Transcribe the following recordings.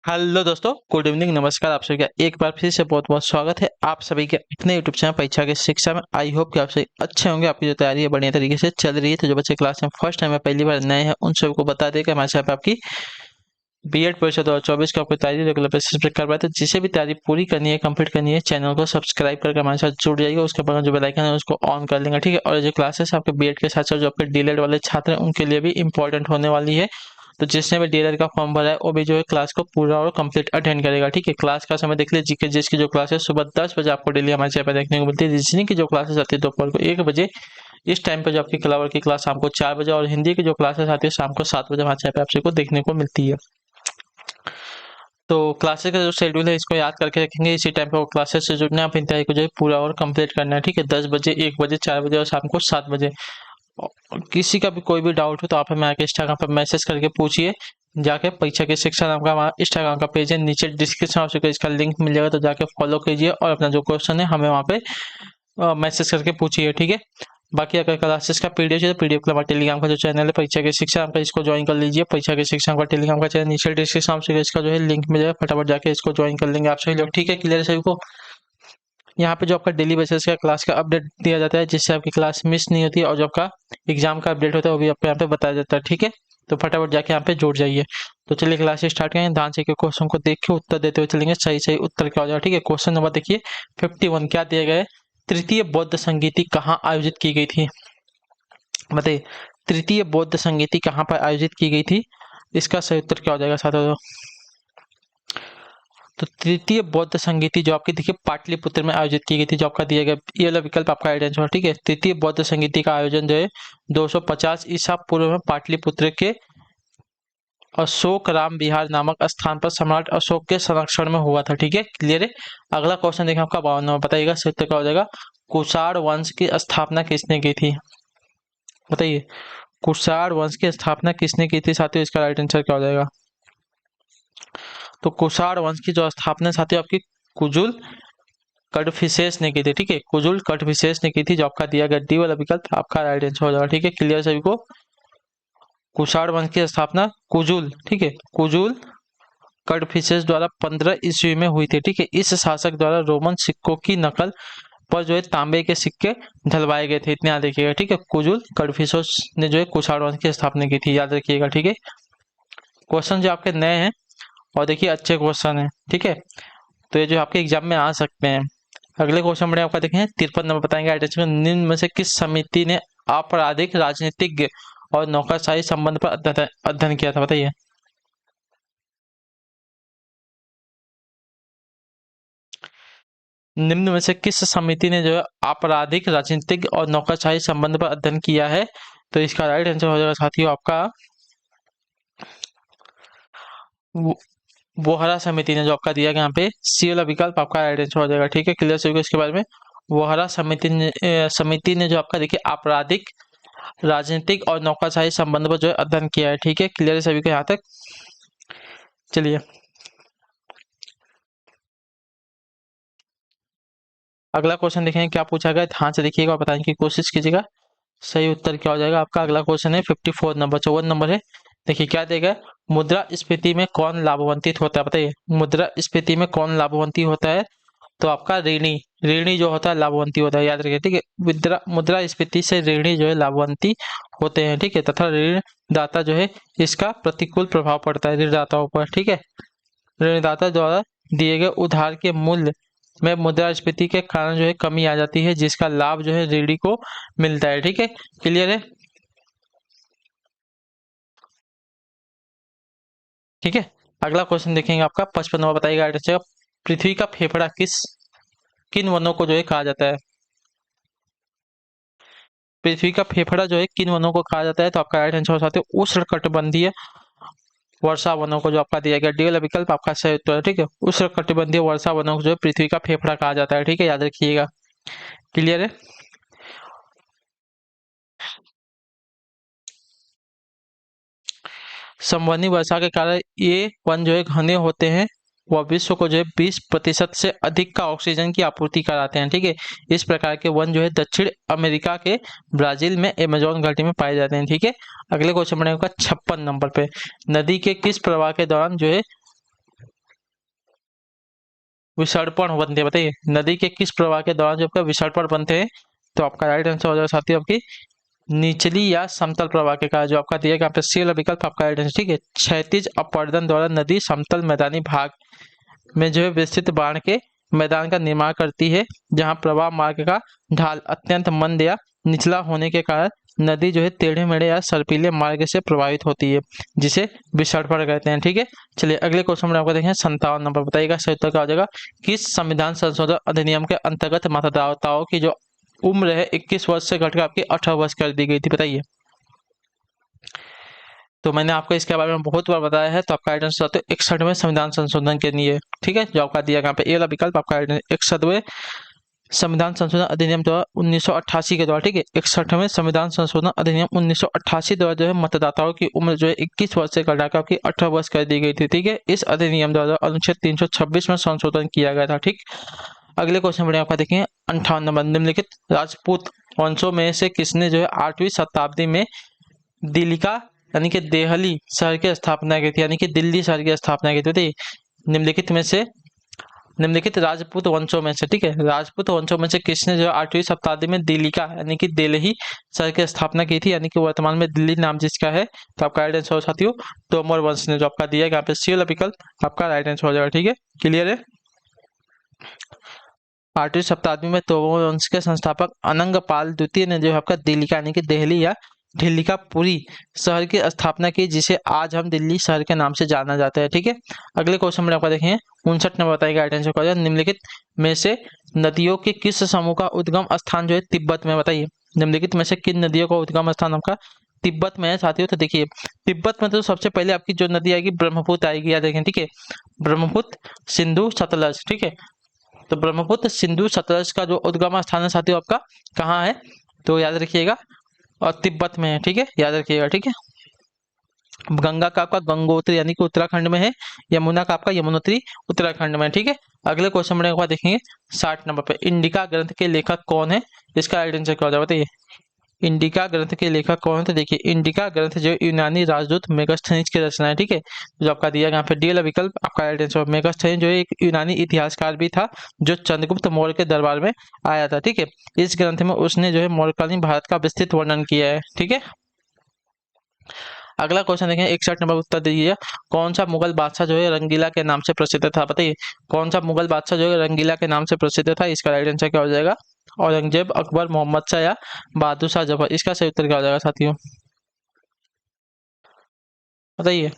Hello दोस्तों, good evening, नमस्कार। आप सभी का एक बार फिर से बहुत बहुत स्वागत है आप सभी के अपने यूट्यूब चैनल परीक्षा के शिक्षा में। आई होप कि आप सभी अच्छे होंगे। आपकी जो तैयारी है बढ़िया तरीके से चल रही है। तो जो बच्चे क्लास में फर्स्ट टाइम है, पहली बार नए हैं, उन सबको बता दें कि हमारे यहाँ पे आपकी बीएड परीक्षा 2024 की आपको तैयारी रेगुलर बेसिस पे करवाए। तो जिसे भी तैयारी पूरी करनी है, कंप्लीट करनी है, चैनल को सब्सक्राइब करके हमारे साथ जुड़ जाइएगा। उसके बाद जो बेल आइकन है उसको ऑन कर लेंगे, ठीक है। और जो क्लासेस आपके बीएड के साथ साथ जो आपके डीएलएड वाले छात्र हैं उनके लिए भी इंपॉर्टेंट होने वाली है। तो जिसने भी डीएलएड का फॉर्म भरा है वो भी जो है क्लास को पूरा और कंप्लीट अटेंड करेगा, ठीक है। क्लास का समय देख लीजिए, जीके जिसकी जो क्लास है सुबह 10 बजे आपको डेली हमारे चैनल पर देखने को मिलती है। रीजनिंग की जो क्लासेस आती है दोपहर को 1 बजे। इस टाइम पर जो आपकी कलावर की क्लास शाम को 4 बजे, और हिंदी की जो क्लासेस आती है शाम को 7 बजे हमारे चैनल पर आप सबको देखने को मिलती है। तो क्लासेस का जो शेड्यूल है इसको याद करके रखेंगे। इसी टाइम पे वो क्लासेस से जुड़ना है, अपनी तैयारी को जो है पूरा और कंप्लीट करना है, ठीक है। 10 बजे, 1 बजे, 4 बजे और शाम को 7 बजे। और किसी का भी कोई भी डाउट हो तो आप हमें आके इंस्टाग्राम पर मैसेज करके पूछिए। जाके परीक्षा के शिक्षा नाम का हमारा इंस्टाग्राम का पेज है, नीचे डिस्क्रिप्शन ऑप्शन इसका लिंक मिल जाएगा, तो जाके फॉलो कीजिए और अपना जो क्वेश्चन है हमें वहाँ पे मैसेज करके पूछिए, ठीक है। बाकी अगर क्लासेस का पीडीएफ है तो पीडीएफ का हमारा टेलीग्राम का जो चैनल है परीक्षा के शिक्षा का, इसको ज्वाइन कर लीजिए। परीक्षा के शिक्षा का टेलीग्राम का चैनल नीचे डिस्क्रिप्शन से इसका जो है लिंक मिल जाएगा, फटाफट जाके इसको ज्वाइन कर लेंगे आप सभी लोग, ठीक है। क्लियर है सभी को। यहाँ पे जो आपका डेली बेसिस का क्लास का अपडेट दिया जाता है, जिससे आपकी क्लास मिस नहीं होती, और जो आपका एग्जाम का अपडेट होता है वो भी आपको यहाँ पे बताया जाता है, ठीक है। तो फटाफट जाके यहाँ पे जुड़ जाइए। तो चलिए क्लास स्टार्ट करें। ध्यान से क्वेश्चन को देख के उत्तर देते हुए चलेंगे, सही सही उत्तर क्या हो जाएगा, ठीक है। क्वेश्चन नंबर देखिए 51 क्या दिया गया है। तृतीय बौद्ध संगीति कहाँ आयोजित की गई थी? बताइए, तृतीय बौद्ध संगीति कहाँ पर आयोजित की गई थी? इसका सही उत्तर क्या हो जाएगा साथियों? तो तृतीय बौद्ध संगीति जो आपकी देखिए पाटलिपुत्र में आयोजित की गई थी, जो आपका दिया गया ये वाला विकल्प आपका राइट आंसर, ठीक है। तृतीय बौद्ध संगीति का आयोजन जो है 250 ईसा पूर्व में पाटलिपुत्र के अशोक राम विहार नामक स्थान पर सम्राट अशोक के संरक्षण में हुआ था, ठीक है। क्लियर है। अगला क्वेश्चन देखें आपका 52 नंबर, बताइएगा सही उत्तर क्या हो जाएगा। कुषाण वंश की स्थापना किसने की थी? बताइए, कुषाण वंश की स्थापना किसने की थी साथियों? इसका राइट आंसर क्या हो जाएगा? तो कुषाण वंश की जो स्थापना साथियों आपकी कुजुल कटफिसेस ने की थी, ठीक है। कुजुल कटफिसेस ने की थी, जो आपका दिया गया डी वाला विकल्प आपका राइट आंसर हो जाएगा, ठीक है। क्लियर सभी को। कुषाण वंश की स्थापना कुजुल, ठीक है, कुजुल कटफिसेस द्वारा 15 ईस्वी में हुई थी, ठीक है। इस शासक द्वारा रोमन सिक्कों की नकल पर जो है तांबे के सिक्के ढलवाए गए थे, इतने याद रखिएगा, ठीक है। कुजुल कटफिसेस ने जो है कुषाण वंश की स्थापना की थी, याद रखिएगा, ठीक है। क्वेश्चन जो आपके नए हैं और देखिए अच्छे क्वेश्चन है, ठीक है। तो ये जो आपके एग्जाम में आ सकते हैं। अगले क्वेश्चन बड़े आपका देखें 53 नंबर, बताएंगे आइडेंटिटी में निम्न में से किस समिति ने आपराधिक राजनीतिज्ञ और नौकरशाही संबंध पर अध्ययन किया था? बताइए। निम्न में से किस समिति ने जो है आपराधिक राजनीतिज्ञ और नौकरशाही संबंध पर अध्ययन किया है? तो इसका राइट आंसर हो जाएगा साथियों आपका वोहरा समिति ने, जो आपका दिया गया यहाँ पे सी वाला विकल्प आपका राइट आंसर हो जाएगा, ठीक है। क्लियर सभी को इसके बारे में। वोहरा समिति ने जो आपका देखिए आपराधिक राजनीतिक और नौकरशाही संबंध पर जो है अध्ययन किया है, ठीक है। क्लियर है सभी को यहाँ तक। चलिए अगला क्वेश्चन देखेंगे क्या पूछा गया, ध्यान से देखिएगा और बताने की कोशिश कीजिएगा। सही उत्तर क्या हो जाएगा आपका। अगला क्वेश्चन है 54 नंबर, 54 नंबर है। देखिए क्या देगा, मुद्रा स्फीति में कौन लाभान्वित होता है? बताइए, मुद्रा स्फीति में कौन लाभान्वित होता है? तो आपका ऋणी, ऋणी जो होता है लाभान्वित होता है, याद रखिए, ठीक है। मुद्रा स्फीति से ऋणी जो है लाभान्वित होते हैं, ठीक है। तथा ऋणदाता जो है इसका प्रतिकूल प्रभाव पड़ता है ऋणदाताओं पर, ठीक है। ऋणदाता द्वारा दिए गए उधार के मूल्य में मुद्रास्फीति के कारण जो है कमी आ जाती है, जिसका लाभ जो है ऋणी को मिलता है, ठीक है। क्लियर है, ठीक है। अगला क्वेश्चन देखेंगे आपका 55 नंबर, बताइएगा आइडिया, पृथ्वी का फेफड़ा किन वनों को जो है कहा जाता है? पृथ्वी का फेफड़ा जो है किन वनों को कहा जाता है? तो आपका राइट आंसर हो सकता है उष्णकटिबंधीय वर्षा वनों को, जो आपका दिया गया डी वाला विकल्प आपका सही उत्तर है, ठीक है। उष्णकटिबंधीय वर्षा वनों को जो है पृथ्वी का फेफड़ा कहा जाता है, ठीक है, याद रखिएगा। क्लियर है। संवहनी वर्षा के कारण ये वन जो है घने होते हैं, वह विश्व को जो है 20% से अधिक का ऑक्सीजन की आपूर्ति कराते हैं, ठीक है। इस प्रकार के वन जो है दक्षिण अमेरिका के ब्राजील में अमेजोन घाटी में पाए जाते हैं, ठीक है। अगले क्वेश्चन बनेगा 56 नंबर पे, नदी के किस प्रवाह के दौरान जो है विसर्पण बनते हैं, बताइए नदी के किस प्रवाह के दौरान जो आपका विसर्पण बनते हैं? तो आपका राइट आंसर हो जाएगा साथियों आपकी निचली या समतल प्रवाह के कारण, जो आपका दिया गया यहाँ पे सी वाला विकल्प आपका राइट आंसर। ठीक है, क्षैतिज अपवर्तन द्वारा नदी समतल मैदानी भाग में जो है विस्तृत बाढ़ के मैदान का निर्माण करती है, जहां प्रवाह मार्ग का ढाल अत्यंत मंद या निचला होने के कारण नदी जो है टेढ़े मेढ़े या सर्पीले मार्ग से प्रभावित होती है, जिसे विसर्पण कहते हैं। ठीक है, चलिए अगले क्वेश्चन में आपको देखें 57 नंबर, बताइएगा सही उत्तर क्या हो जाएगा। किस संविधान संशोधन अधिनियम के अंतर्गत मतदाताओं की जो उम्र है 21 वर्ष से घटकर आपकी 18 वर्ष कर दी गई थी, बताइए। तो मैंने आपको इसके बारे में बहुत बार बताया है, तो आपका राइट आंसर 61वें संविधान संशोधन के लिए। ठीक है, जो आपका दिया यहाँ पे ए वाला विकल्प आपका 61वें संविधान संशोधन अधिनियम द्वारा 1988 के द्वारा। ठीक है, 61वें संविधान संशोधन अधिनियम 1988 द्वारा जो है मतदाताओं की उम्र जो है 21 वर्ष से घटाकर आपकी 18 वर्ष कर दी गई थी। ठीक है, इस अधिनियम द्वारा अनुच्छेद 326 में संशोधन किया गया था। ठीक, अगले क्वेश्चन में आपका देखेंगे 58 नंबर, निम्नलिखित राजपूत वंशों में से किसने जो है 8वीं शताब्दी में दिल्लिका यानी कि देहली शहर की स्थापना की थी, यानी कि दिल्ली शहर की स्थापना की थी। निम्नलिखित में से निम्नलिखित राजपूत वंशों में से, ठीक है, राजपूत वंशों में से किसने जो 8वीं शताब्दी में दिल्लिका यानी कि दिल्ली शहर की स्थापना की थी, यानी कि वर्तमान में दिल्ली नाम जिसका है। तो आपका राइट आंसर साथियों तोमर वंश ने, जो आपका दिया है यहाँ पे सी वाला विकल्प आपका राइट आंसर हो जाएगा। ठीक है, क्लियर है। 8वीं शताब्दी में तोमर वंश के संस्थापक अनंगपाल द्वितीय ने जो आपका दिल्लिका यानी कि दिल्ली या ढिल्लिका पुरी शहर की स्थापना की, जिसे आज हम दिल्ली शहर के नाम से जाना जाता है। ठीक है, अगले क्वेश्चन में आपका देखें 59 नंबर, बताएगा राइट आंसर क्या, निम्नलिखित में से नदियों के किस समूह का उद्गम स्थान जो है तिब्बत में, बताइए। निम्नलिखित में से किन नदियों का उद्गम स्थान आपका तिब्बत में है साथियों। तो देखिए तिब्बत में तो सबसे पहले आपकी जो नदी आएगी ब्रह्मपुत्र आएगी, याद रखें। ठीक है, ब्रह्मपुत्र सिंधु सतलज। ठीक है, तो ब्रह्मपुत्र सिंधु सतलज का जो उद्गम स्थान है साथियों आपका कहाँ है, तो याद रखिएगा और तिब्बत में है। ठीक है, याद रखिएगा। ठीक है, गंगा का आपका गंगोत्री यानी कि उत्तराखंड में है, यमुना का आपका यमुनोत्री उत्तराखंड में है। ठीक है, अगले क्वेश्चन में आपका देखेंगे 60 नंबर पे, इंडिका ग्रंथ के लेखक कौन है, इसका राइट आंसर क्या हो जाएगा, बताइए। इंडिका ग्रंथ के लेखक कौन है, तो देखिए इंडिका ग्रंथ जो यूनानी राजदूत मेगास्थनीज की रचना है। ठीक है, जो आपका दिया यहाँ पे डी वाला विकल्प आपका राइट आंसर। मेगास्थनीज जो एक यूनानी इतिहासकार भी था, जो चंद्रगुप्त मौर्य के दरबार में आया था। ठीक है, इस ग्रंथ में उसने जो है मौर्यकालीन भारत का विस्तृत वर्णन किया है। ठीक है, अगला क्वेश्चन देखें 61 नंबर, उत्तर दीजिए। कौन सा मुगल बादशाह जो है रंगीला के नाम से प्रसिद्ध था, बताइए। कौन सा मुगल बादशाह जो है रंगीला के नाम से प्रसिद्ध था, इसका राइट आंसर क्या हो जाएगा। औरंगजेब, अकबर, मोहम्मद शाह या बहादुर शाह जफर, इसका सही उत्तर क्या हो जाएगा साथियों, बताइए।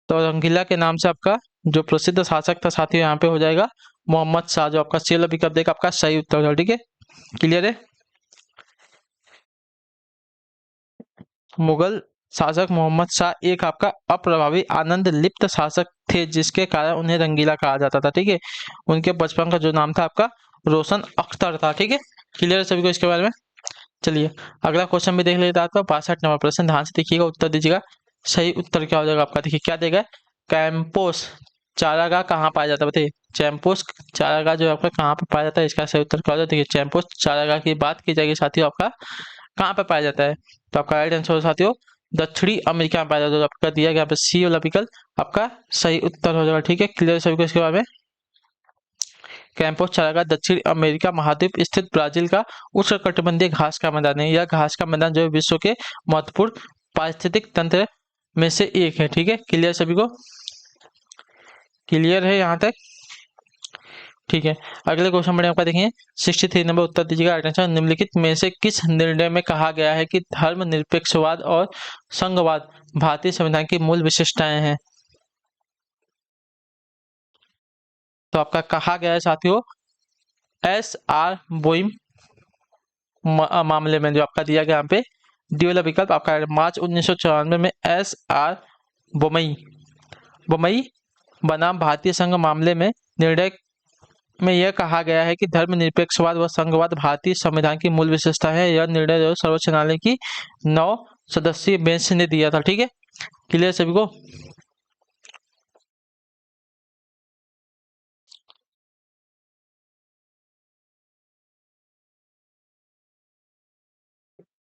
तो रंगीला के नाम से आपका जो प्रसिद्ध शासक था साथियों यहाँ पे हो जाएगा मोहम्मद शाह, जो आपका सी विकल्प देगा आपका सही उत्तर हो। ठीक है, क्लियर है। मुगल शासक मोहम्मद शाह एक आपका अप्रभावी आनंद लिप्त शासक थे, जिसके कारण उन्हें रंगीला कहा जाता था। ठीक है, उनके बचपन का जो नाम था आपका रोशन अख्तर था। ठीक है, क्लियर है सभी को इसके बारे में। चलिए अगला क्वेश्चन भी देख लेते हैं आपका 62 नंबर प्रश्न, ध्यान से देखिएगा, उत्तर दीजिएगा। सही उत्तर क्या हो जाएगा आपका, देखिए क्या देगा, कैंपोस चारागाह कहाँ पाया जाता है, बताइए। चैंपोस चारागाह जो आपका कहाँ पे पाया जाता है, इसका सही उत्तर क्या हो जाएगा। देखिए चैंपोस चारागाह की बात की जाएगी साथियों, आपका कहाँ पे पाया जाता है, तो आपका राइट आंसर साथियों दक्षिणी अमेरिका में पाया जाता है। आपका दिया गया सी वाला विकल्प आपका सही उत्तर हो जाएगा। ठीक है, क्लियर सभी को इसके बारे में। कैंपोस चारागाह दक्षिण अमेरिका महाद्वीप स्थित ब्राजील का उष्णकटिबंधीय घास का मैदान है। यह घास का मैदान जो है विश्व के महत्वपूर्ण पारिस्थितिक तंत्र में से एक है। ठीक है, क्लियर सभी को, क्लियर है यहाँ तक। ठीक है, अगले क्वेश्चन में आपका देखेंगे 63 नंबर, उत्तर दीजिएगा राइट आंसर। निम्नलिखित में से किस निर्णय में कहा गया है कि धर्मनिरपेक्षवाद और संघवाद भारतीय संविधान की मूल विशेषताएं हैं, तो आपका कहा गया है साथियों SR बोइम मामले में, जो आपका दिया गया यहाँ पे डी वाला विकल्प आपका मार्च 1994 में SR बोमई बोमई बनाम भारतीय संघ मामले में निर्णय में यह कहा गया है कि धर्मनिरपेक्षवाद व संघवाद भारतीय संविधान की मूल विशेषता है। यह निर्णय जो सर्वोच्च न्यायालय की 9 सदस्यीय बेंच ने दिया था। ठीक है, क्लियर सभी को।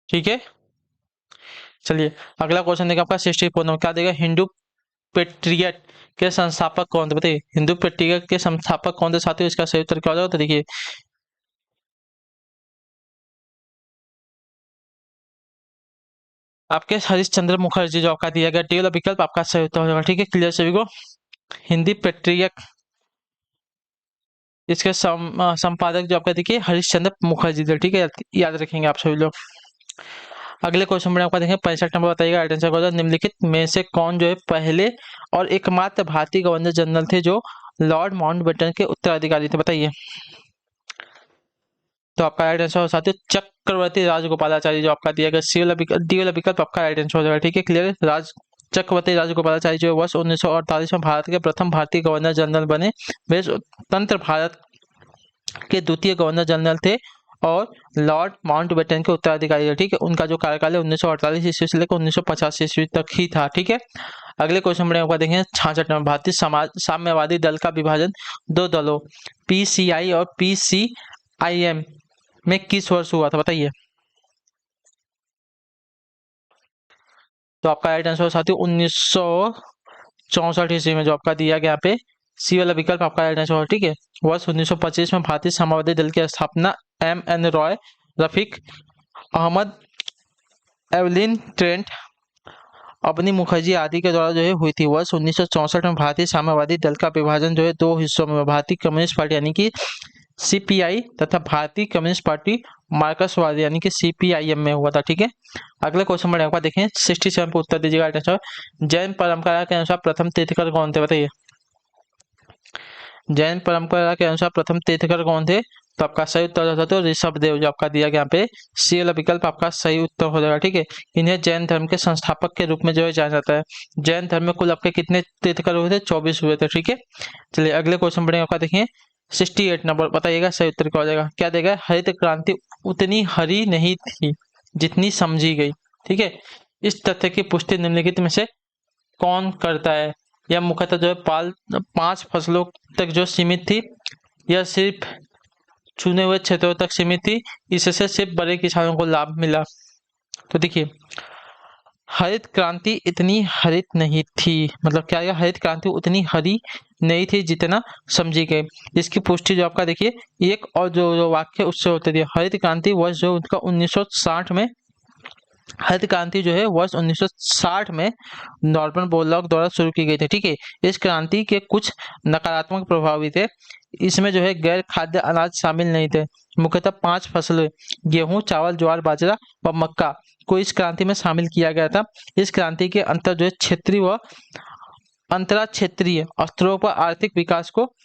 ठीक है, चलिए अगला क्वेश्चन देगा आपका 64 नंबर, क्या देगा, हिंदू पेट्रियट के संस्थापक कौन थे? बताइए, हिंदू पेट्रियट के संस्थापक कौन थे साथियों? इसका सही उत्तर क्या हो जाएगा? तो देखिए, आपके हरिश्चंद्र मुखर्जी जो आपका दिया गया डी वाला विकल्प आपका सही उत्तर हो जाएगा। ठीक है, क्लियर सभी को? हिंदी पेट्रियट, इसके संपादक जो आपका देखिए हरिश्चंद्र मुखर्जी थे। ठीक है, याद रखेंगे आप सभी लोग। अगले क्वेश्चन में आपका देखें 65 नंबर, बताइएगा आंसर क्या होगा। निम्नलिखित में से कौन जो है पहले और एकमात्र भारतीय गवर्नर जनरल थे जो लॉर्ड माउंटबेटन के उत्तराधिकारी थे? बताइए। तो आपका राइट आंसर हो साथियों चक्रवर्ती राजगोपालाचारी जो आपका दिया गया डी वाला विकल्प आपका राइट आंसर हो जाएगा। ठीक है, क्लियर? चक्रवर्ती राजगोपालाचारी जो वर्ष 1948 में भारत के प्रथम भारतीय गवर्नर जनरल बने। वे स्वतंत्र भारत के द्वितीय गवर्नर जनरल थे और लॉर्ड माउंटबेटन के उत्तराधिकारी है। ठीक है, उनका जो कार्यकाल है 1948 ईस्वी से लेकर 1950 ईस्वी तक ही था। ठीक है, अगले क्वेश्चन में आपका देखेंगे 66 नंबर, भारतीय समाज साम्यवादी दल का विभाजन दो दलों पीसीआई और पीसीआईएम में किस वर्ष हुआ था? बताइए। तो आपका राइट आंसर साथियों 1964 ईस्वी में जो आपका दिया गया यहाँ पे सी वाला विकल्प आपका राइट आंसर। ठीक है, वर्ष 1925 में भारतीय समाजवादी दल की स्थापना एम.एन. रॉय, रफीक अहमद, एवलिन ट्रेंट, अबनी मुखर्जी आदि के द्वारा जो है हुई थी। वर्ष 1964 में भारतीय साम्यवादी दल का विभाजन जो है दो हिस्सों में, भारतीय कम्युनिस्ट पार्टी यानी कि सीपीआई तथा भारतीय कम्युनिस्ट पार्टी मार्क्सवादी यानी कि सीपीआईएम में हुआ था। ठीक है, अगले क्वेश्चन में आपका देखें 67 पर उत्तर दीजिएगा आंसर। जैन परंपरा के अनुसार प्रथम तीर्थंकर कौन थे? बताइए। जैन परंपरा के अनुसार प्रथम तीर्थंकर कौन थे? तो आपका सही उत्तर हो जाता है ऋषभ देव जो आपका दिया गया यहाँ पे सी वाला विकल्प आपका सही उत्तर हो जाएगा। ठीक है, इन्हें जैन धर्म के संस्थापक के रूप में जो है जाना जाता है। जैन धर्म में कुल आपके कितने तीर्थंकर हुए थे? 24 हुए थे। ठीक है, चलिए अगले क्वेश्चन बढ़ेगा आपका देखिए 68 नंबर, बताइएगा सही उत्तर क्या हो जाएगा। क्या देगा? हरित क्रांति उतनी हरी नहीं थी जितनी समझी गई। ठीक है, इस तथ्य की पुष्टि निम्नलिखित में से कौन करता है? यह मुख्यतः जो है 5 फसलों तक जो सीमित थी, यह सिर्फ चुने हुए क्षेत्रों तक सीमित थी, इससे सिर्फ बड़े किसानों को लाभ मिला। तो देखिए, हरित क्रांति इतनी हरित नहीं थी, मतलब क्या है? हरित क्रांति उतनी हरी नहीं थी जितना समझी गई। इसकी पुष्टि जो आपका देखिए एक और जो वाक्य उससे होते थे। हरित क्रांति वर्ष जो उनका 1960 में, हरित क्रांति जो है वर्ष 1960 में नॉर्मन बोरलॉग द्वारा शुरू की गई थी। ठीक है, इस क्रांति के कुछ नकारात्मक प्रभाव भी थे। इसमें जो है गैर खाद्य अनाज शामिल नहीं थे। मुख्यतः 5 फसलें गेहूं, चावल, ज्वार, बाजरा व मक्का को इस क्रांति में शामिल किया गया था। इस क्रांति के अंतर जो है क्षेत्रीय व अंतरा क्षेत्रीय स्तरों पर आर्थिक विकास को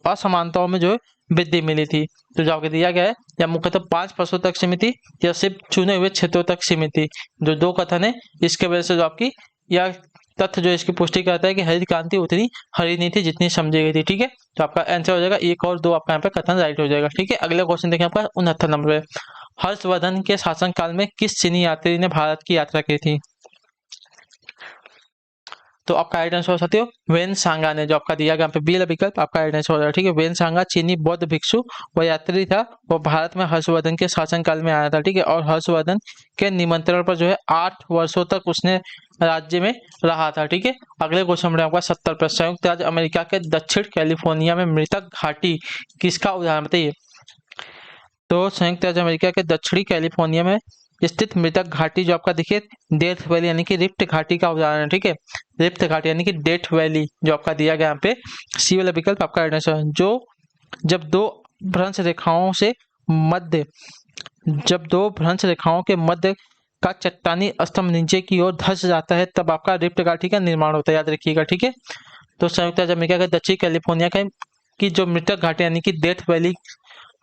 असमानताओं में जो है वृद्धि मिली थी। तो जो आपको दिया गया है या मुख्यतः 5 फसलों तक सीमित थी या सिर्फ चुने हुए क्षेत्रों तक सीमित थी। जो दो कथन है इसके वजह से जो आपकी यह तथ्य जो इसकी पुष्टि करता है कि हरित क्रांति उतनी हरी नहीं थी जितनी समझी गई थी। ठीक है, तो आपका आंसर हो जाएगा 1 और 2 आपका यहाँ पे कथन राइट हो जाएगा। ठीक है, अगला क्वेश्चन देखें आपका 69 नंबर पे, हर्षवर्धन के शासनकाल में किस चीनी यात्री ने भारत की यात्रा की थी? तो आपका राइट आंसर हो सकते हो वेन सांगा ने, जो आपका दिया गया पे बी वाला विकल्प आपका राइट आंसर हो जाएगा। ठीक है, वेन सांगा चीनी बौद्ध भिक्षु व यात्री था, वो भारत में हर्षवर्धन के शासनकाल में आया था। ठीक है, और हर्षवर्धन के निमंत्रण पर जो है 8 वर्षों तक उसने राज्य में रहा था। ठीक है, अगले क्वेश्चन में आपका 70 पर, संयुक्त राज्य अमेरिका के दक्षिण कैलिफोर्निया में मृतक घाटी किसका उदाहरण? बताइए। तो संयुक्त राज्य अमेरिका के दक्षिणी कैलिफोर्निया में स्थित मृतक घाटी जो आपका देखिए डेथ वैली यानी कि रिफ्ट घाटी का उदाहरण है। ठीक है, रिफ्ट घाटी यानी कि डेथ वैली जो आपका दिया गया यहाँ पे सी वाला विकल्प आपका आंसर है। जो जब दो भ्रंश रेखाओं के मध्य का चट्टानी स्तंभ नीचे की ओर धंस जाता है तब आपका रिफ्ट घाटी का निर्माण होता है, याद रखिएगा। ठीक है, तो संयुक्त राज्य अमेरिका के दक्षिण कैलिफोर्निया की जो मृतक घाटी यानी कि डेथ वैली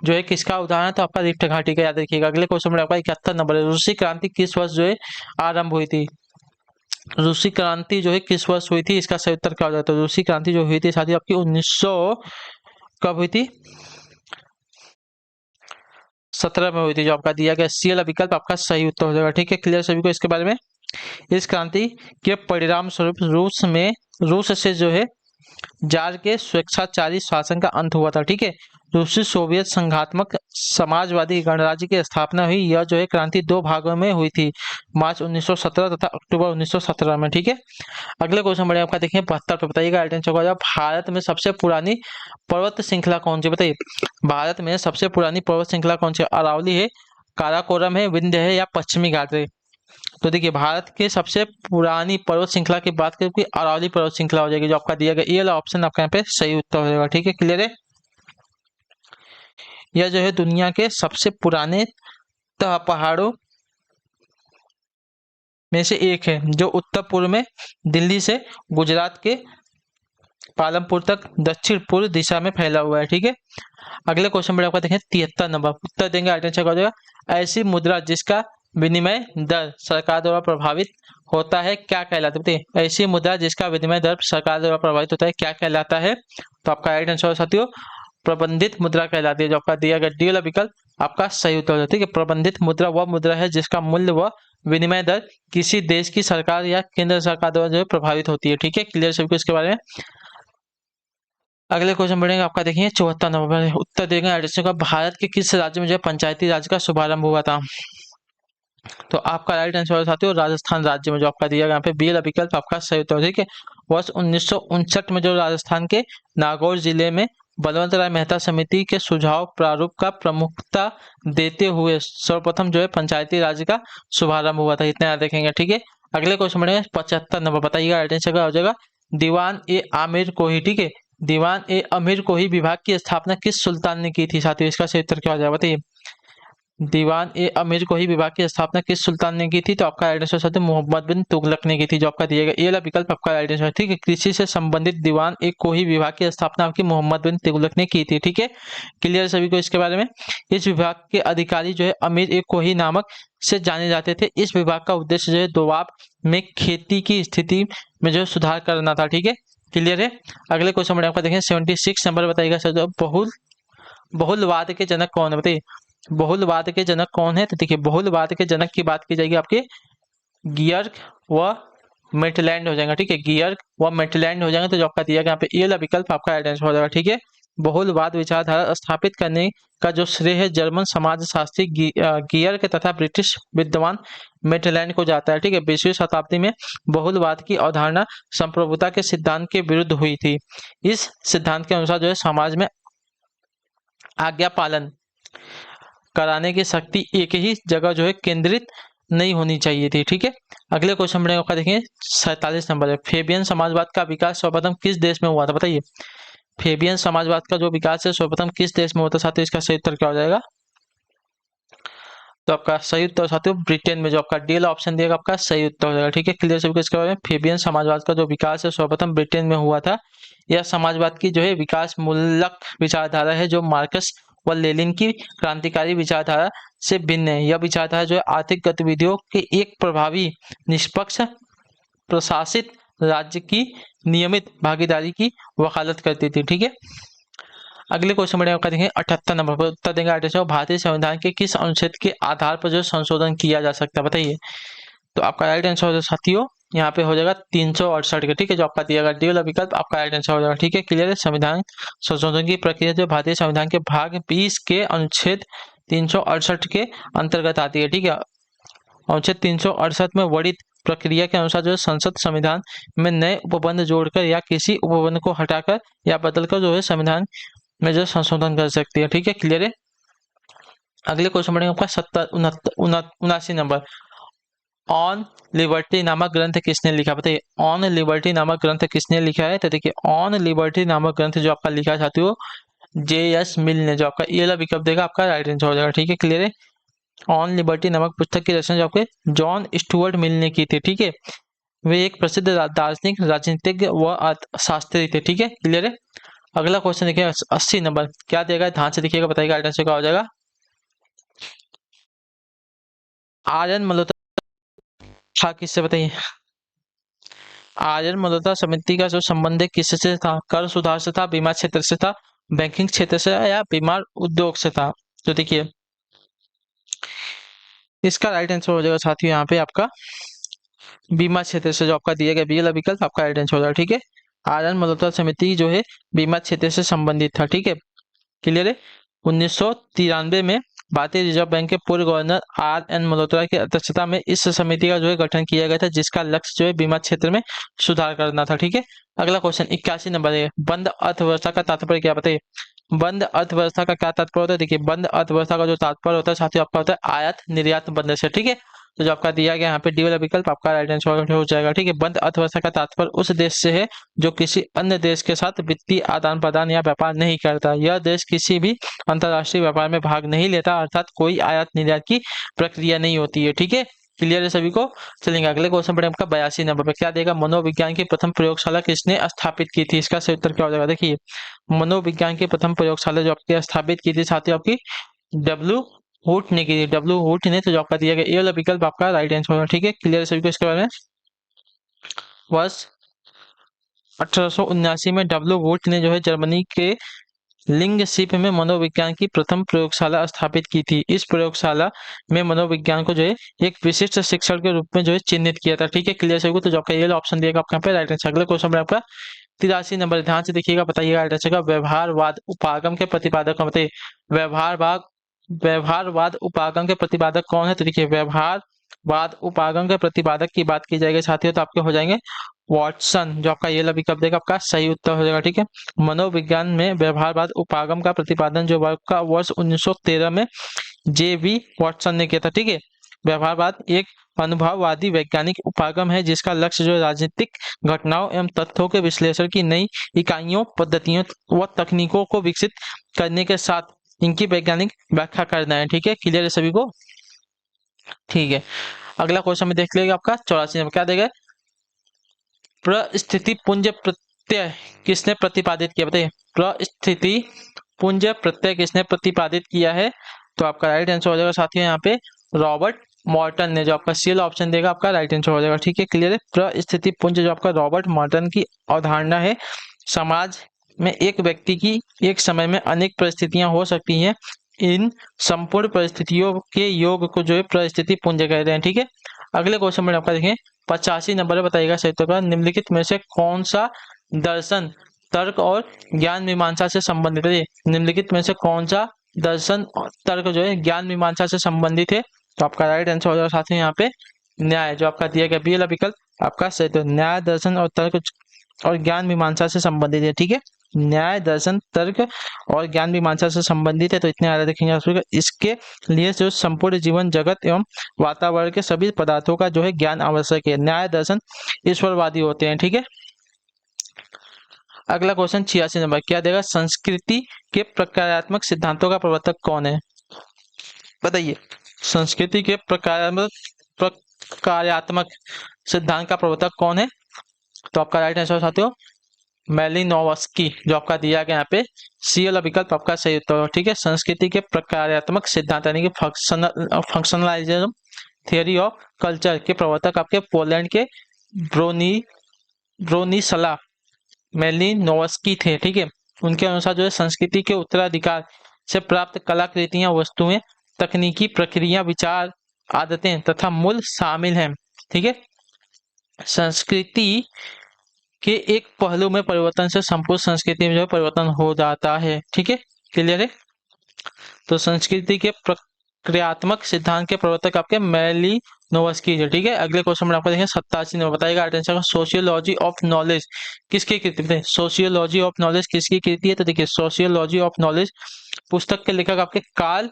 जो है किसका उदाहरण है? तो आपका रिफ्ट घाटी का, याद रखिएगा। अगले क्वेश्चन में आपका 71 नंबर है, रूसी क्रांति किस वर्ष जो है आरंभ हुई थी? रूसी क्रांति जो है किस वर्ष हुई थी? इसका सही उत्तर क्या हो जाता है? रूसी क्रांति जो हुई थी साथी आपकी 1900 कब हुई थी? 17 में हुई थी, जो आपका दिया गया सी वाला विकल्प आपका सही उत्तर हो जाएगा। ठीक है, क्लियर सभी को इसके बारे में? इस क्रांति के परिणाम स्वरूप रूस से जो है जार के स्वेच्छाचारी शासन का अंत हुआ था। ठीक है, रूसी सोवियत संघात्मक समाजवादी गणराज्य की स्थापना हुई। यह जो है क्रांति दो भागों में हुई थी, मार्च 1917 तथा अक्टूबर 1917 में। ठीक है, अगले क्वेश्चन बढ़े आपका देखिए 72 पे, बताइएगा आइडेंटिफाई होगा भारत में सबसे पुरानी पर्वत श्रृंखला कौन सी, बताइए भारत में सबसे पुरानी पर्वत श्रृंखला कौन सी, अरावली है, काराकोरम है, विंध्य है या पश्चिमी घाट है। तो देखिए भारत के सबसे पुरानी पर्वत श्रृंखला की बात करें कि अरावली पर्वत श्रृंखला हो जाएगी, जो आपका दिया गया ये वाला ऑप्शन आपका यहाँ पे सही उत्तर हो जाएगा। ठीक है, क्लियर है। यह जो है दुनिया के सबसे पुराने तह पहाड़ों में से एक है, जो उत्तर पूर्व में दिल्ली से गुजरात के पालमपुर तक दक्षिण पूर्व दिशा में फैला हुआ है। ठीक है, अगले क्वेश्चन में आपका देखें 73 नंबर, उत्तर देंगे आइडेंटिफाई हो जाएगा। ऐसी मुद्रा जिसका विनिमय दर सरकार द्वारा प्रभावित होता है क्या कहलाता है, बताइए ऐसी मुद्रा जिसका विनिमय दर सरकार द्वारा प्रभावित होता है क्या कहलाता है। तो आपका राइट आंसर साथियों प्रबंधित मुद्रा कहलाती है, जो आपका दिया गया डी वाला विकल्प आपका सही उत्तर है। ठीक है, प्रबंधित मुद्रा वह मुद्रा है जिसका मूल्य व विनिमय दर किसी देश की सरकार या केंद्र सरकार द्वारा जो है प्रभावित होती है। ठीक है, क्लियर सभी को इसके बारे में। अगले क्वेश्चन बढ़ेंगे आपका देखिए 74 नंबर, उत्तर देंगे आइडेंटिफाई का भारत के किस राज्य में जो है पंचायती राज का शुभारंभ हुआ था। तो आपका राइट आंसर साथियों राजस्थान राज्य में, जो आपका दिया गया यहाँ पे बी वाला विकल्प आपका सही उत्तर। ठीक है, वर्ष 1959 में जो राजस्थान के नागौर जिले में बलवंत राय मेहता समिति के सुझाव प्रारूप का प्रमुखता देते हुए सर्वप्रथम जो है पंचायती राज का शुभारंभ हुआ था, इतना याद रखेंगे। ठीक है, अगले क्वेश्चन बढ़ेंगे 75 नंबर, बताइएगा आइडेंटिफाई हो जाएगा दीवान ए आमिर को ही। ठीक है, दीवान ए अमीर को ही विभाग की स्थापना किस सुल्तान ने की थी साथियों, इसका सही उत्तर क्या हो जाएगा, बताइए दीवान ए अमीर को ही विभाग की स्थापना किस सुल्तान ने की थी। तो आपका आइडेंटिफाई साथियों मोहम्मद बिन तुगलक ने की थी, जो आपका दिया गया ये वाला विकल्प आपका आइडेंटिफाई। ठीक है, कृषि से संबंधित दीवान ए को ही विभाग की स्थापना आपकी मोहम्मद बिन तुगलक ने की थी। ठीक है, क्लियर सभी को इसके बारे में। इस विभाग के अधिकारी जो है अमीर ए कोही नामक से जाने जाते थे। इस विभाग का उद्देश्य जो है दोआब में खेती की स्थिति में जो सुधार करना था। ठीक है, क्लियर है। अगले क्वेश्चन में आपका देखें 76 नंबर, बताइएगा सर बहुलवाद के जनक कौन है, बताइए बहुलवाद के जनक कौन है। तो देखिए बहुलवाद के जनक की बात की जाएगी आपके गियर्क व मेटलैंड हो जाएगा। ठीक है, गियर्क व मेटलैंड हो जाएगा, तो जो आपका दिया गया यहाँ पे ये वाला विकल्प आपका आइडेंटिफाई हो जाएगा। ठीक है, बहुलवाद विचारधारा स्थापित करने का जो श्रेय है जर्मन समाजशास्त्री गियर्क तथा ब्रिटिश विद्वान मेटलैंड को जाता है। ठीक है, 20वीं शताब्दी में बहुलवाद की अवधारणा संप्रभुता के सिद्धांत के विरुद्ध हुई थी। इस सिद्धांत के अनुसार जो है समाज में आज्ञा पालन कराने की शक्ति एक ही जगह जो है केंद्रित नहीं होनी चाहिए थी। ठीक है, अगले क्वेश्चन में आपका देखिए 47 नंबर है, फेबियन समाजवाद का विकास सर्वप्रथम किस देश में हुआ था, बताइए फेबियन समाजवाद का जो विकास है सर्वप्रथम किस देश में होता है साथियों, इसका सही उत्तर क्या हो जाएगा। तो आपका सही उत्तर साथियों ब्रिटेन में, जो आपका डी वाला ऑप्शन दिएगा आपका सही उत्तर हो जाएगा। ठीक है, क्लियर सभी को इसके बारे में। फेबियन समाजवाद का जो विकास है सर्वप्रथम ब्रिटेन में हुआ था। यह समाजवाद की जो है विकास मूलक विचारधारा है, जो मार्क्स व लेनिन की क्रांतिकारी विचारधारा से भिन्न है। यह विचारधारा जो है आर्थिक गतिविधियों के एक प्रभावी निष्पक्ष प्रशासित राज्य की नियमित भागीदारी की वकालत करती थी। ठीक है, अगले क्वेश्चन में आपका देखें 78 नंबर पर, उत्तर देंगे आइडेंटिफाई भारतीय संविधान के किस अनुच्छेद के आधार पर जो संशोधन किया जा सकता है, बताइए। तो आपका राइट आंसर साथियों यहाँ पे हो जाएगा 368 का। ठीक है, जो आपका दिया गया डी वाला विकल्प आपका राइट आंसर हो जाएगा। ठीक है, क्लियर है। संविधान संशोधन की प्रक्रिया जो भारतीय संविधान के भाग 20 के अनुच्छेद 368 के अंतर्गत आती है। ठीक है, अनुच्छेद 368 में वर्णित प्रक्रिया के अनुसार जो है संसद संविधान में नए उपबंध जोड़कर या किसी उपबंध को हटाकर या बदलकर जो है संविधान में जो संशोधन कर सकती है। ठीक है, क्लियर है। अगले क्वेश्चन बढ़ेंगे आपका 79 नंबर, ऑन लिबर्टी नामक ग्रंथ किसने लिखा, बताइए ऑन लिबर्टी नामक ग्रंथ किसने लिखा है। तो देखिए ऑन लिबर्टी नामक ग्रंथ जो आपका लिखा चाहते हो J.S. मिल ने, जो आपका ये वाला विकल्प देगा आपका राइट आंसर हो जाएगा। ठीक है, क्लियर है। ऑन लिबर्टी नामक पुस्तक की रचना जो आपके जॉन स्टुअर्ट मिल ने की थी। ठीक है, वे एक प्रसिद्ध दार्शनिक राजनीतिज्ञ व शास्त्री थे। ठीक है, क्लियर है। अगला क्वेश्चन देखिए 80 नंबर, क्या देगा ध्यान से देखिएगा, बताइएगा राइट आंसर क्या हो जाएगा। आर्यन मल्होत्रा किससे, बताइए आर्यन मल्होत्रा समिति का जो संबंध है किससे था, कर सुधार से था, बीमा क्षेत्र से था, बैंकिंग क्षेत्र से या बीमार उद्योग से था। तो देखिए इसका राइट आंसर हो जाएगा साथियों यहाँ पे आपका बीमा क्षेत्र से, जो आपका दिया गया बी वाला विकल्प आपका राइट आंसर हो जाएगा। ठीक है, आर्यन मल्होत्रा समिति जो है बीमा क्षेत्र से संबंधित था। ठीक है, क्लियर है। 1993 में भारतीय रिजर्व बैंक के पूर्व गवर्नर RN मल्होत्रा की अध्यक्षता में इस समिति का जो है गठन किया गया था, जिसका लक्ष्य जो है बीमा क्षेत्र में सुधार करना था। ठीक है, अगला क्वेश्चन 81 नंबर है, बंद अर्थव्यवस्था का तात्पर्य क्या बताइए। बंद अर्थव्यवस्था का क्या तात्पर्य होता है, देखिए बंद अर्थव्यवस्था का जो तात्पर्य होता है साथियों आपका होता है आयात निर्यात बंद से। ठीक है, तो जो आपका दिया गया यहाँ पे डी वाला विकल्प आपका राइट आंसर हो जाएगा। ठीक है, बंद अर्थव्यवस्था का तात्पर्य उस देश से है जो किसी अन्य देश के साथ वित्तीय आदान प्रदान या व्यापार नहीं करता। यह देश किसी भी अंतर्राष्ट्रीय व्यापार में भाग नहीं लेता, अर्थात कोई आयात निर्यात की प्रक्रिया नहीं होती है। ठीक है, क्लियर है सभी को। चलेंगे अगले क्वेश्चन पर आपका 82 नंबर पे क्या देगा, मनोविज्ञान की प्रथम प्रयोगशाला किसने स्थापित की थी। इसका सही उत्तर क्या हो जाएगा, देखिए मनोविज्ञान की प्रथम प्रयोगशाला जो आपकी स्थापित की थी साथियों आपकी डब्ल्यू हुट ने की थी। डब्ल्यू हुट ने, तो जो आपका दिया गया ये वाला विकल्प आपका राइट आंसर होगा। ठीक है, क्लियर सभी को इसके बारे में। वर्ष 1879 में डब्ल्यू हुट ने जो है जर्मनी के लिंगशिप में मनोविज्ञान की प्रथम प्रयोगशाला स्थापित की थी। इस प्रयोगशाला में मनोविज्ञान को जो है एक विशिष्ट शिक्षण के रूप में जो है चिन्हित किया था। ठीक है, क्लियर सभी को। तो जो आपका ये ऑप्शन दिएगा आपका पे राइट आंसर। अगले क्वेश्चन में आपका 83 नंबर, ध्यान से देखिएगा, बताइएगा राइट आंसर का। व्यवहारवाद उपागम के प्रतिपादक कौन बताइए। व्यवहारवाद उपागम के प्रतिपादक कौन है, तो देखिए व्यवहारवाद उपागम के प्रतिपादक की बात की जाएगी साथियों तो आपके हो जाएंगे वॉटसन। जो आपका ये विकल्प देगा आपका सही उत्तर हो जाएगा। ठीक है, मनोविज्ञान में व्यवहारवाद उपागम का प्रतिपादन जो आपका वर्ष 1913 में JV वॉटसन ने किया था। ठीक है, व्यवहारवाद एक अनुभववादी वैज्ञानिक उपागम है जिसका लक्ष्य जो राजनीतिक घटनाओं एवं तथ्यों के विश्लेषण की नई इकाइयों, पद्धतियों व तकनीकों को विकसित करने के साथ इनकी वैज्ञानिक व्याख्या करना है। ठीक है, क्लियर है सभी को। ठीक है, अगला क्वेश्चन में देख लेगा आपका 84 नंबर क्या देगा, परिस्थिति पुंज प्रत्यय किसने प्रतिपादित किया बताइए। परिस्थिति पुंज प्रत्यय किसने प्रतिपादित किया है, तो आपका राइट आंसर हो जाएगा साथियों यहाँ पे रॉबर्ट मॉर्टन ने। जो आपका सी ऑप्शन देगा आपका राइट आंसर हो जाएगा। ठीक है, क्लियर है। परिस्थिति पुंज जो आपका रॉबर्ट मॉर्टन की अवधारणा है, समाज में एक व्यक्ति की एक समय में अनेक परिस्थितियां हो सकती हैं, इन संपूर्ण परिस्थितियों के योग को जो है परिस्थिति पुंज कहते हैं। ठीक है, अगले क्वेश्चन में आपका देखें 85 नंबर बताइएगा सही उत्तर का, निम्नलिखित में से कौन सा दर्शन तर्क और ज्ञान मीमांसा से संबंधित है। निम्नलिखित में से कौन सा दर्शन और तर्क जो है ज्ञान मीमांसा से संबंधित है, तो आपका राइट आंसर हो जाएगा साथ ही यहाँ पे न्याय। जो आपका दिया गया बी वाला विकल्प आपका सही, तो न्याय दर्शन और तर्क और ज्ञान मीमांसा से संबंधित है। ठीक है, न्याय दर्शन तर्क और ज्ञान मीमांसा से संबंधित है, तो इतने आगे देखेंगे। इसके लिए जो संपूर्ण जीवन जगत एवं वातावरण के सभी पदार्थों का जो है ज्ञान आवश्यक है। न्याय दर्शन ईश्वरवादी होते हैं। ठीक है, अगला क्वेश्चन 86 नंबर क्या देगा, संस्कृति के प्रकारात्मक सिद्धांतों का प्रवर्तक कौन है बताइए। संस्कृति के प्रकारात्मक सिद्धांत का प्रवर्तक कौन है, तो आपका राइट आंसर साथियों मेलिनोवस्की। जो आपका दिया गया यहाँ पे सी वाला विकल्प आपका सही उत्तर है। ठीक है, संस्कृति के प्रकारात्मक सिद्धांत यानी कि फंक्शनलाइजेशन थियरी ऑफ कल्चर के प्रवर्तक आपके पोलैंड के ब्रोनिसला मेलिनोवस्की थे। ठीक है, उनके अनुसार जो है संस्कृति के उत्तराधिकार से प्राप्त कलाकृतियां, वस्तुएं, तकनीकी प्रक्रिया, विचार, आदतें तथा मूल शामिल हैं। ठीक है, संस्कृति के एक पहलू में परिवर्तन से संपूर्ण संस्कृति में जो परिवर्तन हो जाता है। ठीक है, क्लियर है। तो संस्कृति के प्रक्रियात्मक सिद्धांत के प्रवर्तक आपके मेलिनोवस्की है। ठीक है, अगले क्वेश्चन में आपको देखें 87 में बताएगा आंसर सोशियोलॉजी ऑफ नॉलेज किसकी कृति है। सोशियोलॉजी ऑफ नॉलेज किसकी कृति है, तो देखिए सोशियोलॉजी ऑफ नॉलेज पुस्तक के लेखक आपके कार्ल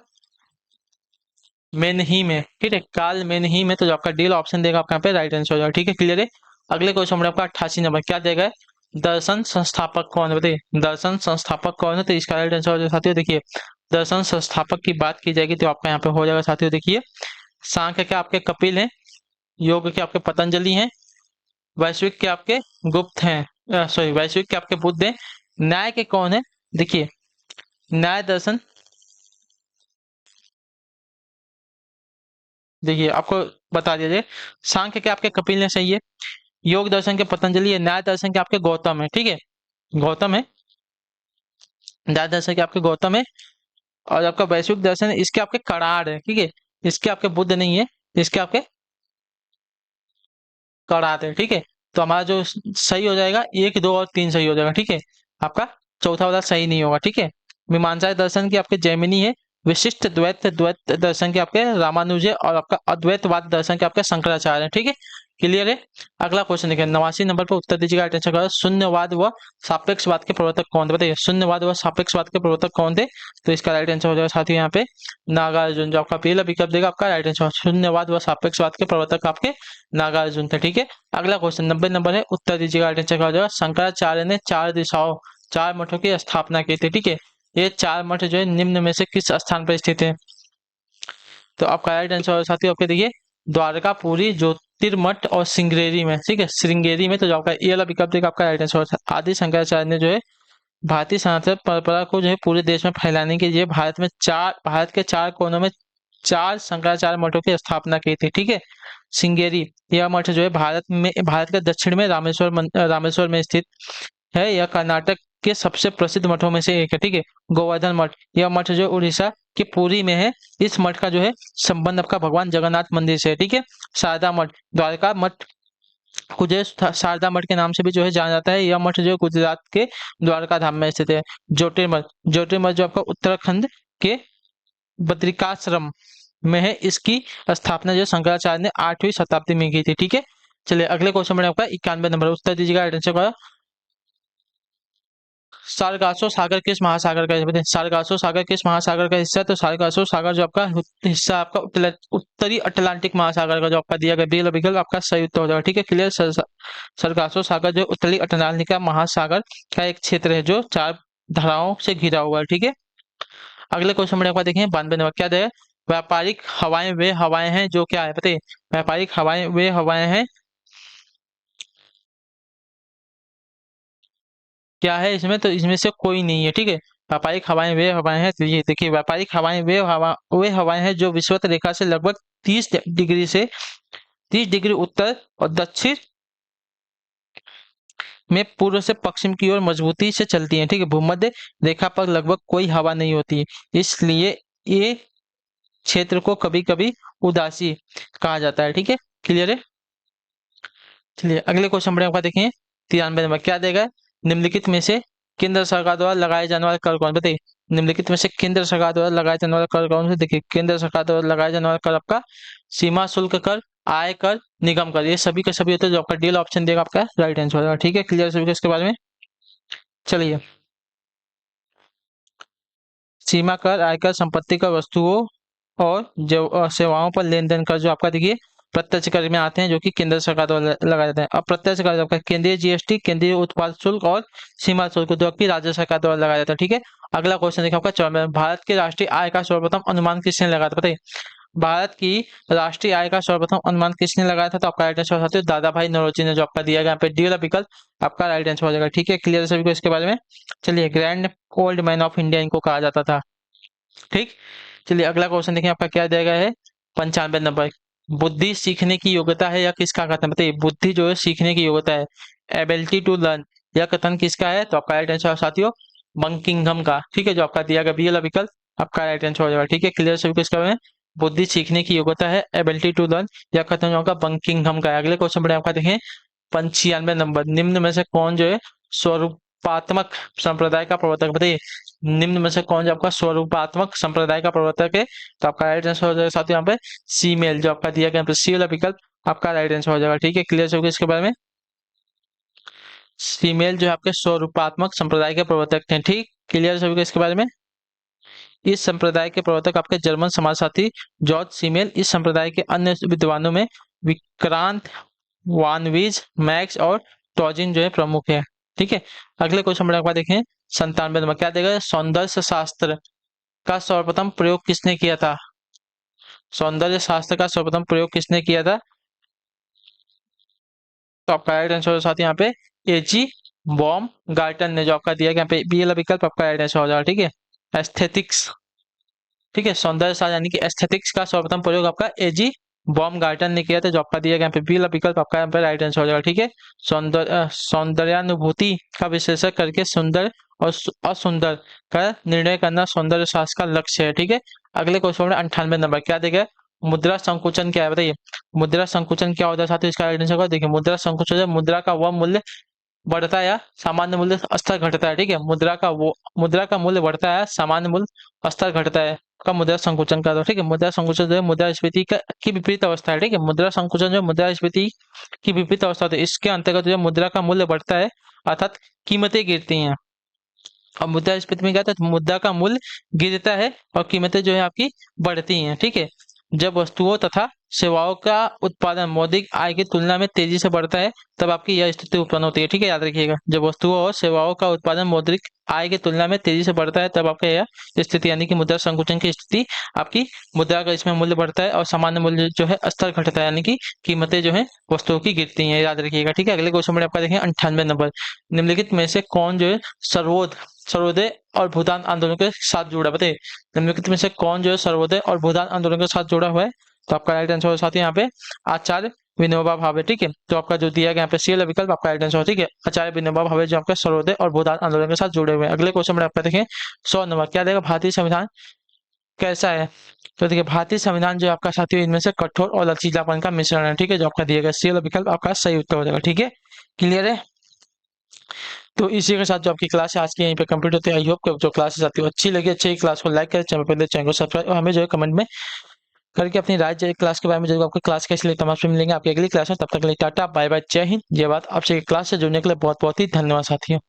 मेनहीम है। ठीक है, कार्ल मेनहीम है, तो जो आपका डी ऑप्शन देगा आपका यहाँ पे राइट आंसर हो जाएगा। ठीक है, क्लियर है। अगले क्वेश्चन में आपका 88 नंबर क्या देगा, दर्शन संस्थापक कौन है बताइए। दर्शन संस्थापक कौन है, तो इसका राइट आंसर हो जाएगा साथियों देखिए दर्शन संस्थापक की बात की जाएगी तो आपका यहाँ पे हो जाएगा साथियों देखिए सांख्य के आपके कपिल हैं, योग के आपके पतंजलि हैं, वैश्विक के आपके गुप्त हैं, सॉरी वैश्विक के आपके बुद्ध हैं, न्याय के कौन है देखिए न्याय दर्शन, देखिए आपको बता दिया जाए सांख्य के आपके कपिल ने सही है, योग दर्शन के पतंजलि है, न्याय दर्शन के आपके गौतम है। ठीक है, गौतम है, न्याय दर्शन के आपके गौतम है, और आपका वैश्विक दर्शन इसके आपके कड़ार है। ठीक है, इसके आपके बुद्ध नहीं है, इसके आपके कड़ार है। ठीक है, तो हमारा जो सही हो जाएगा 1, 2 और 3 सही हो जाएगा। ठीक है, आपका चौथा वाला सही नहीं होगा। ठीक है, मीमांसा दर्शन की आपके जैमिनी है। विशिष्ट द्वैत द्वैत दर्शन के आपके रामानुज है। और आपका अद्वैतवाद दर्शन के आपके शंकराचार्य है। ठीक है, क्लियर है। अगला क्वेश्चन देखिए 89 नंबर पर उत्तर दीजिएगा। अटेंशन करो, शून्यवाद व सापेक्षवाद के प्रवर्तक कौन थे? बताइए, शून्यवाद व सापेक्षवाद के प्रवर्तक कौन थे? तो इसका राइट आंसर हो जाएगा साथियों यहाँ पे नागार्जुन। जो आपका पहला विकल्प देगा आपका राइट आंसर, शून्यवाद व सापेक्षवाद के प्रवर्तक आपके नागार्जुन थे। ठीक है, अगला क्वेश्चन 90 नंबर है, उत्तर दीजिएगा। अटेंशन करो जाएगा, शंकराचार्य ने चार दिशाओं चार मठों की स्थापना की थी। ठीक है, ये चार मठ जो है निम्न में से किस स्थान पर स्थित है? तो आपका राइट आंसर साथियों आपके देखिए द्वारका, पुरी, ज्योतिर्मठ और श्रृंगेरी में। ठीक है, श्रृंगेरी में। तो जो आपका ये वाला विकल्प देगा आपका राइट आंसर। आदि शंकराचार्य ने जो है भारतीय सनातन परंपरा को जो है पूरे देश में फैलाने के लिए भारत के चार कोनों में चार शंकराचार्य मठों की स्थापना की थी। ठीक है, श्रृंगेरी यह मठ जो है भारत के दक्षिण में रामेश्वर में स्थित है। यह कर्नाटक के सबसे प्रसिद्ध मठों में से एक है। ठीक है, गोवर्धन मठ, यह मठ जो उड़ीसा के पुरी में है। इस मठ का जो है संबंध आपका भगवान जगन्नाथ मंदिर से है। ठीक है, शारदा मठ, द्वारका मठ को जो है शारदा मठ के नाम से भी जो है जाना जाता है। यह मठ जो है गुजरात के द्वारका धाम में स्थित है। ज्योतिर्मठ जो आपका उत्तराखंड के बद्रिकाश्रम में है। इसकी स्थापना जो शंकराचार्य ने 8वीं शताब्दी में की थी। ठीक है, चलिए अगले क्वेश्चन में आपका 91 नंबर उत्तर दीजिएगा। आंसर का सारगासो सागर किस महासागर का हिस्सा? सारगासो सागर किस महासागर का हिस्सा है? तो सारगासो सागर जो आपका हिस्सा आपका उत्तरी अटलांटिक महासागर का जो आपका दिया गया विकल्प आपका सही उत्तर हो जाएगा। ठीक है, क्लियर। सारगासो सागर जो उत्तरी अटलांटिक महासागर का एक क्षेत्र है जो चार धाराओं से घिरा हुआ है। ठीक है, अगले क्वेश्चन में आपका देखें 92 नंबर क्या देगा? व्यापारिक हवाएं वे हवाएं हैं जो क्या है? बताइए, व्यापारिक हवाएं वे हवाएं हैं क्या है इसमें? तो इसमें से कोई नहीं है। ठीक है, व्यापारिक हवाएं वे हवाएं हैं। तो ये देखिए, व्यापारिक हवाएं वे हवाएं हैं जो विषुवत रेखा से लगभग 30 डिग्री उत्तर और दक्षिण में पूर्व से पश्चिम की ओर मजबूती से चलती हैं। ठीक है, भूमध्य रेखा पर लगभग कोई हवा नहीं होती, इसलिए ये क्षेत्र को कभी कभी उदासी कहा जाता है। ठीक है, क्लियर है। चलिए अगले क्वेश्चन पर आपका देखें 93 नंबर क्या देगा? निम्नलिखित में से केंद्र सरकार द्वारा लगाए जाने वाला कर कौन? बताइए, निम्नलिखित में से केंद्र सरकार द्वारा लगाए जाने वाला कर कौन से? देखिए, केंद्र सरकार द्वारा लगाए जाने वाला कर आपका सीमा शुल्क कर, आय कर, निगम कर, ये सभी के सभी होते हैं। जो आपका डी ऑप्शन देगा आपका राइट आंसर होगा। ठीक है, क्लियर सभी इसके बारे में। चलिए, सीमा कर, आयकर, संपत्ति कर, वस्तुओं और जो सेवाओं पर लेन देन कर जो आपका देखिए प्रत्यक्ष कर में आते हैं, जो कि केंद्र सरकार द्वारा लगाए जाते हैं। अब प्रत्यक्ष कर आपका केंद्रीय जीएसटी, केंद्रीय उत्पाद शुल्क और सीमा शुल्क जो आपकी राज्य सरकार द्वारा लगाया जाता है। ठीक है, अगला क्वेश्चन देखिए आपका 54, भारत की राष्ट्रीय आय का सर्वप्रथम अनुमान किसने लगाया था? बताइए, भारत की राष्ट्रीय आय का सर्वप्रथम अनुमान किसने लगाया था? तो आपका राइट आंसर साथियों दादा भाई नौरोजी ने, जो आपका दिया गया यहाँ पे डी वाला विकल्प आपका राइट आंसर हो जाएगा। ठीक है, क्लियर सभी को इसके बारे में। चलिए, grand old man of India इनको कहा जाता था। ठीक, चलिए अगला क्वेश्चन देखिए आपका क्या दिया गया है 95 नंबर। बुद्धि सीखने की योग्यता है या किसका कथन? बताइए, बुद्धि जो है सीखने की योग्यता है, एबिलिटी टू लर्न, यह कथन किसका है? तो आपका राइट आंसर साथियों बंकिंघम का। ठीक है, जो आपका दिया गया बी वाला विकल्प आपका राइट आंसर हो जाएगा। ठीक है, क्लियर सभी को इसका में बुद्धि सीखने की योग्यता है, एबिलिटी टू लर्न, यह कथन होगा बंकिंघम का है। अगले क्वेश्चन पर आपका देखें 95 नंबर, निम्न में से कौन जो है स्वरूपात्मक संप्रदाय का प्रवर्तक? बताइए, निम्न में से कौन जो आपका स्वरूपात्मक संप्रदाय का प्रवर्तक है? तो आपका राइट आंसर हो जाएगा साथियों यहाँ पे सीमेल, जो आपका दिया गया सी वाला विकल्प आपका राइट आंसर हो जाएगा। ठीक है, क्लियर होगा इसके बारे में। फीमेल जो है आपके स्वरूपात्मक संप्रदाय के प्रवर्तक थे। ठीक, क्लियर होगा इसके बारे में। इस संप्रदाय के प्रवर्तक आपके जर्मन समाजसाथी जॉर्ज सीमेल। इस संप्रदाय के अन्य विद्वानों में विक्रांत, वानवीज, मैक्स और टॉजिन जो है प्रमुख है। ठीक है, अगले क्वेश्चन में आपका देखें 97 नंबर क्या देगा? सौंदर्य शास्त्र का सर्वप्रथम प्रयोग किसने किया था? सौंदर्य शास्त्र का सर्वप्रथम प्रयोग किसने किया था? तो आपका राइट आंसर साथ यहाँ पे एजी बॉम गार्टन ने, जो आपका दिया गया यहाँ पे बी वाला विकल्प आपका राइट आंसर हो जाएगा। ठीक है, एस्थेटिक्स। ठीक है, सौंदर्य शास्त्र यानी कि एस्थेटिक्स का सर्वप्रथम प्रयोग आपका एजी बॉम गार्टन ने किया था, जो आपका दिया गया यहाँ पे बी वाला विकल्प आपका यहाँ पे राइट आंसर हो जाएगा। ठीक है, सौंदर्यानुभूति का विश्लेषण करके सुंदर और असुंदर का निर्णय करना सौंदर्य शास्त्र का लक्ष्य है। ठीक है, अगले क्वेश्चन में 98 नंबर क्या देगा? मुद्रा संकुचन क्या है? बताइए, मुद्रा संकुचन क्या होता है साथियों? इसका राइट आंसर होगा देखिए, मुद्रा संकुचन मुद्रा का वह मूल्य बढ़ता है या सामान्य मूल्य स्तर घटता है। ठीक है, मुद्रा का मूल्य बढ़ता है, सामान्य मूल्य स्तर घटता है, का मुद्रा संकुचन का। तो ठीक है, मुद्रा संकुचन जो है मुद्रास्फीति की विपरीत अवस्था है। ठीक है, मुद्रा संकुचन जो है मुद्रास्फीति की विपरीत अवस्था होती है। इसके अंतर्गत जो है मुद्रा का मूल्य बढ़ता है, अर्थात कीमतें गिरती हैं। और मुद्रास्फीति में क्या होता है, मुद्रा का मूल्य गिरता है और कीमतें जो है आपकी बढ़ती हैं। ठीक है, जब वस्तुओं तथा सेवाओं का उत्पादन मौद्रिक आय की तुलना में तेजी से बढ़ता है, तब आपकी यह स्थिति उत्पन्न होती है। ठीक है, याद रखिएगा, जब वस्तुओं और सेवाओं का उत्पादन मौद्रिक आय की तुलना में तेजी से बढ़ता है, तब आपका यह स्थिति यानी कि मुद्रा संकुचन की स्थिति, आपकी मुद्रा का इसमें मूल्य बढ़ता है और सामान्य मूल्य जो है स्तर घटता है, यानी कि कीमतें जो है वस्तुओं की गिरती हैं। याद रखिएगा। ठीक है, अगले क्वेश्चन में आपका देखें 98 नंबर, निम्नलिखित में से कौन जो है सर्वोदय और भूदान आंदोलन के साथ जुड़ा, बताइए निम्नलिखित में से कौन जो है सर्वोदय और भूदान आंदोलन के साथ जुड़ा हुआ है। तो आपका राइट आंसर साथ यहाँ पे आचार्य विनोबा भावे। ठीक है, तो आपका जो दिया गया यहाँ पे सी वाला विकल्प आपका राइट आंसर। ठीक है, आचार्य विनोबा भावे जो आपका सर्वोदय और भूदान आंदोलन के साथ जुड़े हुए हैं। अगले क्वेश्चन में आपका देखें 100 नंबर, क्या देगा, भारतीय संविधान कैसा है। तो देखिए, भारतीय संविधान जो आपका साथियों इनमें से कठोर और लचीलापन का मिश्रण है। ठीक है, जो आपका दिया गया सी वाला विकल्प आपका सही उत्तर हो जाएगा। ठीक है, क्लियर है। तो इसी के साथ जो आपकी क्लास है आज की यहीं पे कंप्लीट होती है। आई होप कि जो क्लासेस आती है अच्छी लगी, अच्छी क्लास को लाइक करें, चैनल को सब्सक्राइब और हमें जो है कमेंट में करके अपनी राय जो क्लास के बारे में जो आपको क्लास कैसी लगी, तमाम मिलेंगे आपकी अगली क्लास में। तब तक के लिए टाटा बाय बाय, जय हिंद जय भारत। आपसे क्लास से जुड़ने के लिए बहुत बहुत ही धन्यवाद साथियों।